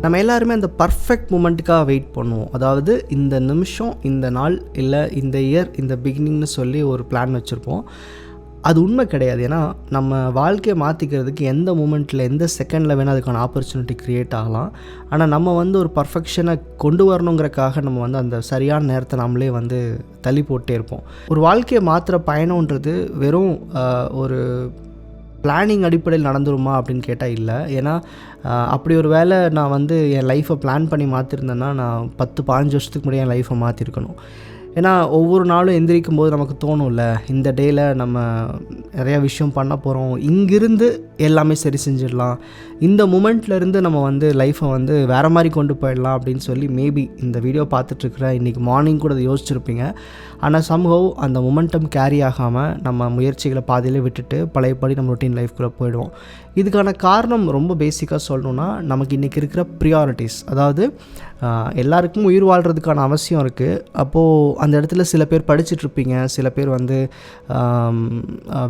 நம்ம எல்லாருமே அந்த பர்ஃபெக்ட் மூமெண்ட்டுக்காக வெயிட் பண்ணுவோம். அதாவது இந்த நிமிஷம், இந்த நாள், இல்லை இந்த இயர், இந்த பிகினிங்னு சொல்லி ஒரு பிளான் வச்சுருப்போம். அது உண்மை கிடையாது. ஏன்னா நம்ம வாழ்க்கையை மாற்றிக்கிறதுக்கு எந்த மூமெண்ட்டில், எந்த செகண்டில் வேணால் அதுக்கான ஆப்பர்ச்சுனிட்டி க்ரியேட் ஆகலாம். ஆனால் நம்ம ஒரு பர்ஃபெக்ஷனை கொண்டு வரணுங்கிறக்காக நம்ம அந்த சரியான நேரத்தை நம்மளே தள்ளி போட்டே இருப்போம். ஒரு வாழ்க்கையை மாற்றுற பயணன்றது வெறும் ஒரு பிளானிங் அடிப்படையில் நடந்துருமா அப்படின்னு கேட்டால் இல்லை. ஏன்னா அப்படி ஒரு வேளை நான் என் லைஃப்பை பிளான் பண்ணி மாற்றிருந்தேன்னா நான் 10-15 வருஷத்துக்கு முன்னாடி என் லைஃப்பை மாற்றிருக்கணும். ஏன்னா ஒவ்வொரு நாளும் எந்திரிக்கும் போது நமக்கு தோணும்ல, இந்த டேயில் நம்ம நிறையா விஷயம் பண்ண போகிறோம், இங்கிருந்து எல்லாமே சரி செஞ்சிடலாம், இந்த மூமெண்ட்லேருந்து நம்ம லைஃப்பை வேறு மாதிரி கொண்டு போயிடலாம் அப்படின்னு சொல்லி மேபி இந்த வீடியோ பார்த்துட்ருக்குற இன்றைக்கி மார்னிங் கூட அதை யோசிச்சுருப்பீங்க. ஆனால் சம்ஹவ் அந்த மொமெண்டம் கேரி ஆகாமல் நம்ம முயற்சிகளை பாதியிலே விட்டுட்டு பழையபடி நம்ம ரொட்டீன் லைஃப்குள்ளே போயிடுவோம். இதுக்கான காரணம் ரொம்ப பேசிக்காக சொல்லணுன்னா, நமக்கு இன்றைக்கி இருக்கிற ப்ரியாரிட்டிஸ். அதாவது எல்லாருக்கும் உயிர் வாழ்கிறதுக்கான அவசியம் இருக்குது. அப்போது அந்த இடத்துல சில பேர் படிச்சுட்ருப்பீங்க, சில பேர்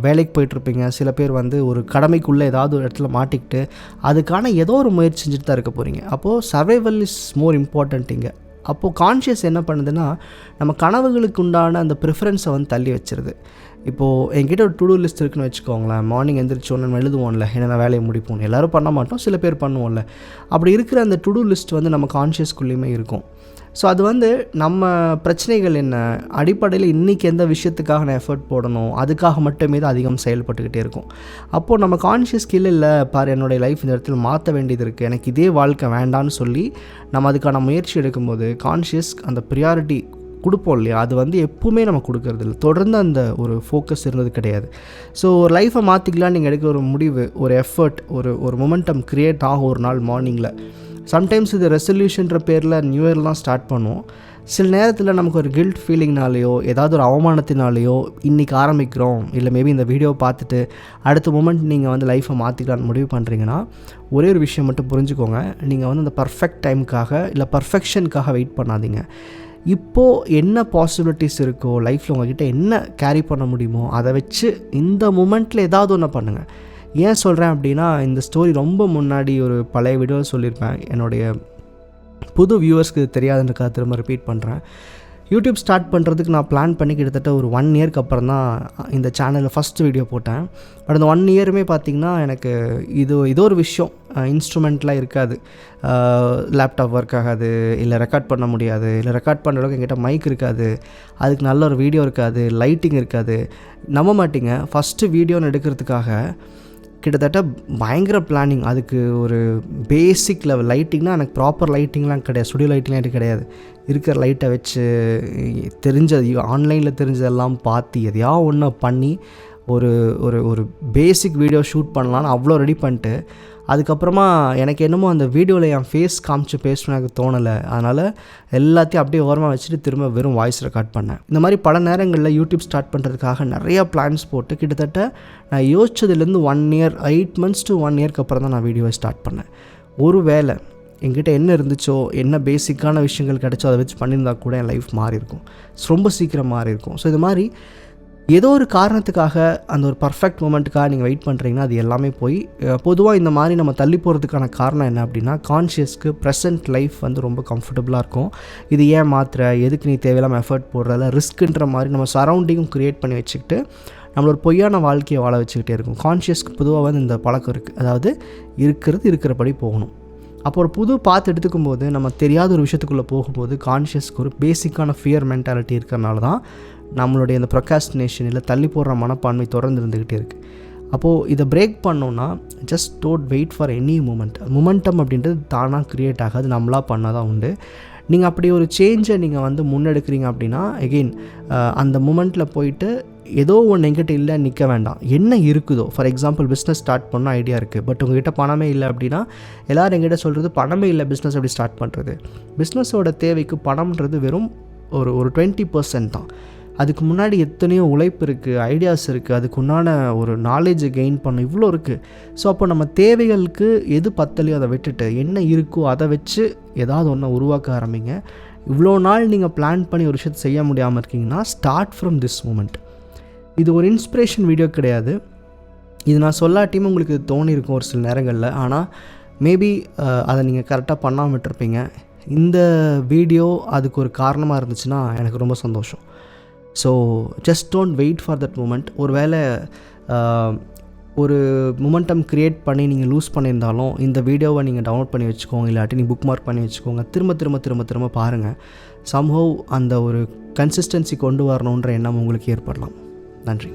வேலைக்கு போயிட்டுருப்பீங்க, சில பேர் ஒரு கடமைக்குள்ளே ஏதாவது ஒரு இடத்துல மாட்டிக்கிட்டு அதுக்கான ஏதோ ஒரு முயற்சி செஞ்சுட்டு தான் இருக்க போகிறீங்க. அப்போது சர்வைவல் இஸ் மோர் இம்பார்ட்டண்ட் இங்கே. அப்போது கான்ஷியஸ் என்ன பண்ணுதுன்னா, நம்ம கனவுகளுக்கு உண்டான அந்த ப்ரிஃபரன்ஸை தள்ளி வச்சிருது. இப்போது என்கிட்ட ஒரு டு-டூ லிஸ்ட் இருக்குன்னு வச்சுக்கோங்களேன். மார்னிங் எந்திரிச்சோன்னு நம்ம எழுதுவோம்ல, என்னென்ன வேலையை முடிப்போம். எல்லோரும் பண்ண மாட்டோம், சில பேர் பண்ணுவோம்ல. அப்படி இருக்கிற அந்த டு-டூ லிஸ்ட் நம்ம கான்ஷியஸ்குள்ளேயுமே இருக்கும். ஸோ அது நம்ம பிரச்சனைகள் என்ன, அடிப்படையில் இன்றைக்கி எந்த விஷயத்துக்காக நான் எஃபர்ட் போடணும், அதுக்காக மட்டுமே தான் அதிகம் செயல்பட்டுக்கிட்டே இருக்கும். அப்போது நம்ம கான்ஷியஸ் ஸ்கில் இல்லை பாரு, என்னுடைய லைஃப் இந்த இடத்துல மாற்ற வேண்டியது இருக்குது, எனக்கு இதே வாழ்க்கை வேண்டான்னு சொல்லி நம்ம அதுக்கான முயற்சி எடுக்கும்போது கான்ஷியஸ் அந்த ப்ரியாரிட்டி கொடுப்போம் இல்லையா, அது எப்பவுமே நம்ம கொடுக்கறது இல்லை. தொடர்ந்து அந்த ஒரு ஃபோக்கஸ் இருந்தது கிடையாது. ஸோ ஒரு லைஃப்பை மாற்றிக்கலாம் நீங்கள் எடுக்கிற ஒரு முடிவு, ஒரு எஃபர்ட், ஒரு மொமெண்டம் க்ரியேட் ஆகும் ஒரு நாள் மார்னிங்கில். சம்டைம்ஸ் இது ரெசல்யூஷன்ற பேரில் நியூ இயர்லாம் ஸ்டார்ட் பண்ணுவோம். சில நேரத்தில் நமக்கு ஒரு கில்ட் ஃபீலிங்னாலேயோ ஏதாவது ஒரு அவமானத்தினாலேயோ இன்றைக்கி ஆரம்பிக்கிறோம், இல்லை மேபி இந்த வீடியோ பார்த்துட்டு அடுத்த மூமெண்ட் நீங்கள் லைஃப்பை மாற்றிக்கலான்னு முடிவு பண்ணுறீங்கன்னா, ஒரே ஒரு விஷயம் மட்டும் புரிஞ்சுக்கோங்க. நீங்கள் அந்த பர்ஃபெக்ட் டைமுக்காக இல்லை பர்ஃபெக்ஷனுக்காக வெயிட் பண்ணாதீங்க. இப்போது என்ன பாசிபிலிட்டிஸ் இருக்கோ லைஃப்பில் உங்கள்கிட்ட என்ன கேரி பண்ண முடியுமோ அதை வச்சு இந்த மூமெண்ட்டில் ஏதாவது ஒன்று பண்ணுங்கள். ஏன் சொல்கிறேன் அப்படின்னா, இந்த ஸ்டோரி ரொம்ப முன்னாடி ஒரு பழைய வீடியோவில் சொல்லியிருப்பேன். என்னுடைய புது வியூவர்ஸ்க்கு தெரியாதுன்றக்காக திரும்ப ரிப்பீட் பண்ணுறேன். யூடியூப் ஸ்டார்ட் பண்ணுறதுக்கு நான் பிளான் பண்ணி கிட்டத்தட்ட ஒரு 1 இயர்க்கு அப்புறம் தான் இந்த சேனலில் ஃபஸ்ட்டு வீடியோ போட்டேன். பட் அந்த 1 இயருமே பார்த்திங்கன்னா எனக்கு இதோ ஒரு விஷயம், இன்ஸ்ட்ருமெண்ட்லாம் இருக்காது, லேப்டாப் ஒர்க் ஆகாது, இல்லை ரெக்கார்ட் பண்ண முடியாது, இல்லை ரெக்கார்ட் பண்ணுற அளவுக்கு என்கிட்ட மைக் இருக்காது, அதுக்கு நல்ல ஒரு வீடியோ இருக்காது, லைட்டிங் இருக்காது. நம்ப மாட்டிங்க, ஃபஸ்ட்டு வீடியோன்னு எடுக்கிறதுக்காக கிட்டத்தட்ட பயங்கர பிளானிங். அதுக்கு ஒரு பேசிக் லெவல் லைட்டிங்னால் எனக்கு ப்ராப்பர் லைட்டிங்லாம் கிடையாது, ஸ்டுடியோ லைட்டிங்லாம் எனக்கு கிடையாது. இருக்கிற லைட்டை வச்சு தெரிஞ்சது, ஆன்லைனில் தெரிஞ்சதெல்லாம் பார்த்து எதையா ஒன்று பண்ணி ஒரு ஒரு ஒரு பேசிக் வீடியோ ஷூட் பண்ணலான்னு அவ்வளோ ரெடி பண்ணிட்டு, அதுக்கப்புறமா எனக்கு என்னமோ அந்த வீடியோவில் என் ஃபேஸ் காமிச்சு பேசணும்னு எனக்கு தோணலை. அதனால் எல்லாத்தையும் அப்படியே ஓரமாக வச்சுட்டு திரும்ப வெறும் வாய்ஸ் ரெக்கார்ட் பண்ணேன். இந்த மாதிரி பல நேரங்களில் யூடியூப் ஸ்டார்ட் பண்ணுறதுக்காக நிறையா பிளான்ஸ் போட்டு கிட்டத்தட்ட நான் யோசிச்சதுலேருந்து 1 இயர் 8 months to 1 இயர்க்கு அப்புறம் தான் நான் வீடியோவை ஸ்டார்ட் பண்ணேன். ஒரு வேளை என்கிட்ட என்ன இருந்துச்சோ, என்ன பேசிக்கான விஷயங்கள் கிடைச்சோ அதை வச்சு பண்ணியிருந்தா கூட என் லைஃப் மாறி இருக்கும், ரொம்ப சீக்கிரம் மாறி இருக்கும். ஸோ இது மாதிரி ஏதோ ஒரு காரணத்துக்காக அந்த ஒரு பர்ஃபெக்ட் மூமெண்ட்டுக்காக நீங்கள் வெயிட் பண்ணுறீங்கன்னா அது எல்லாமே போய் பொதுவாக இந்த மாதிரி நம்ம தள்ளி போகிறதுக்கான காரணம் என்ன அப்படின்னா, கான்ஷியஸ்க்கு ப்ரெசன்ட் லைஃப் ரொம்ப கம்ஃபர்டபுளாக இருக்கும். இது ஏன் மாத்திர, எதுக்கு நீ தேவையில்லாமல் எஃபர்ட் போடுறதில்ல, ரிஸ்க்குன்ற மாதிரி நம்ம சரௌண்டிங்கும் க்ரியேட் பண்ணி வச்சுக்கிட்டு நம்மளோட பொய்யான வாழ்க்கையை வாழ வச்சுக்கிட்டே இருக்கும். கான்ஷியஸ்க்கு பொதுவாக இந்த பழக்கம் இருக்குது. அதாவது இருக்கிறபடி போகணும். அப்போ ஒரு புது பாத்து எடுத்துக்கும் போது நம்ம தெரியாத ஒரு விஷயத்துக்குள்ளே போகும்போது கான்ஷியஸ்க்கு ஒரு பேசிக்கான ஃபியர் மென்டாலிட்டி இருக்கிறனால தான் நம்மளுடைய இந்த ப்ரொகாஸ்டினேஷன் இல்லை தள்ளி போடுற மனப்பான்மை தொடர்ந்து இருந்துக்கிட்டே இருக்குது. அப்போது இதை பிரேக் பண்ணோன்னா just don't wait for any momentum அப்படின்றது தானாக க்ரியேட் ஆகாது, நம்மளாக பண்ணால் தான் உண்டு. நீங்கள் அப்படி ஒரு சேஞ்சை நீங்கள் முன்னெடுக்கிறீங்க அப்படின்னா எகெயின் அந்த மூமெண்ட்டில் போயிட்டு ஏதோ ஒன்று எங்கிட்ட இல்லை நிற்க வேண்டாம். என்ன இருக்குதோ, ஃபார் எக்ஸாம்பிள் பிஸ்னஸ் ஸ்டார்ட் பண்ண ஐடியா இருக்குது, பட் உங்கள்கிட்ட பணமே இல்லை அப்படின்னா எல்லோரும் எங்கிட்ட சொல்கிறது பணமே இல்லை பிஸ்னஸ் எப்படி ஸ்டார்ட் பண்ணுறது. பிஸ்னஸோட தேவைக்கு பணம்ன்றது வெறும் ஒரு 20% தான். அதுக்கு முன்னாடி எத்தனையோ உழைப்பு இருக்குது, ஐடியாஸ் இருக்குது, அதுக்கு உண்டான ஒரு நாலேஜை கெயின் பண்ண இவ்வளோ இருக்குது. ஸோ அப்போ நம்ம தேவைகளுக்கு எது பத்தலையோ அதை விட்டுட்டு என்ன இருக்கோ அதை வச்சு ஏதாவது ஒன்று உருவாக்க ஆரம்பிங்க. இவ்வளோ நாள் நீங்கள் பிளான் பண்ணி ஒரு விஷயத்தை செய்ய முடியாமல் இருக்கீங்கன்னா ஸ்டார்ட் ஃப்ரம் திஸ் மூமெண்ட். இது ஒரு இன்ஸ்பிரேஷன் வீடியோ கிடையாது, இது நான் சொல்லாட்டியும் உங்களுக்கு தோணியிருக்கும் ஒரு சில நேரங்களில். ஆனால் மேபி அதை நீங்கள் கரெக்டாக பண்ணாமல் விட்டுருப்பீங்க. இந்த வீடியோ அதுக்கு ஒரு காரணமாக இருந்துச்சுன்னா எனக்கு ரொம்ப சந்தோஷம். So just don't wait for that moment. ஒரு வேளை ஒரு மொமெண்டம் க்ரியேட் பண்ணி நீங்கள் லூஸ் பண்ணியிருந்தாலும் இந்த வீடியோவை நீங்கள் டவுன்லோட் பண்ணி வச்சுக்கோங்க, இல்லாட்டி நீங்கள் புக் மார்க் பண்ணி வச்சுக்கோங்க. திரும்ப பாருங்கள். சம்ஹவ் அந்த ஒரு கன்சிஸ்டன்சி கொண்டு வரணுன்ற எண்ணம் உங்களுக்கு ஏற்படலாம். நன்றி.